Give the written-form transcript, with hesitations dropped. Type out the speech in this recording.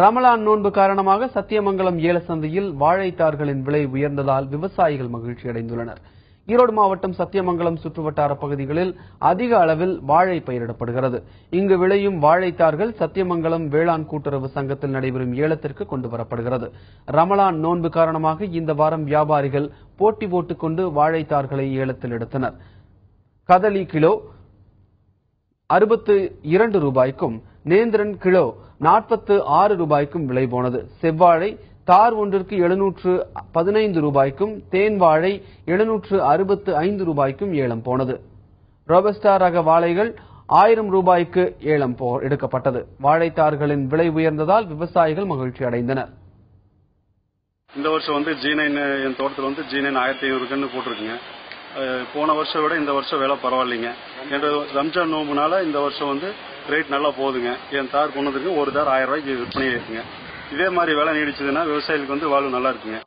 ரமலான் நோன்பு காரணமாக சத்தியமங்கலம் ஏல சந்தையில் வாழைத்தார்களின் விலை உயர்ந்ததால் விவசாயிகள் மகிழ்ச்சி அடைந்துள்ளனர். ஈரோடு மாவட்டம் சத்தியமங்கலம் சுற்றுவட்டார பகுதிகளில் அதிக அளவில் வாழை பயிரிடப்படுகிறது. இங்கு விளையும் வாழைத்தார்கள் சத்தியமங்கலம் வேளாண் கூட்டுறவு சங்கத்தில் நடைபெறும் ஏலத்திற்கு கொண்டு வரப்படுகிறது. ரமலான் நோன்பு காரணமாக இந்த வாரம் வியாபாரிகள் போட்டி போட்டுக்கொண்டு வாழைத்தார்களை ஏலத்தில் எடுத்தனர். கதலி கிலோ 62 ரூபாய்க்கும், நேந்திரன் கிலோ 46 ரூபாய்க்கும் விலை போனது. செவ்வாழை தார் ஒன்றிற்கு 715 ரூபாய்க்கும், தேன் வாழை 765 ரூபாய்க்கும் ஏலம் போனது. ரோபஸ்டா ரக வாழைகள் 1000 ரூபாய்க்கு ஏலம் எடுக்கப்பட்டது. வாழைத்தார்களின் விலை உயர்ந்ததால் விவசாயிகள் மகிழ்ச்சி அடைந்தனர். இந்த வருஷம் G9 என் தோட்டத்தில் G9 1500 போட்டிருக்குங்க. போன வருஷம் விட இந்த வருஷம் விலை பரவாயில்லைங்க. ரம்ஜான் நோம்புனால இந்த வருஷம் ரேட் நல்லா போகுதுங்க. என் தார் கொண்டதுக்கு ஒரு தார் 1000 ரூபாய்க்கு விற்பனை இருக்குங்க. இதே மாதிரி விலை நீடிச்சதுன்னா விவசாயிகளுக்கு வாழ்வு நல்லா இருக்குங்க.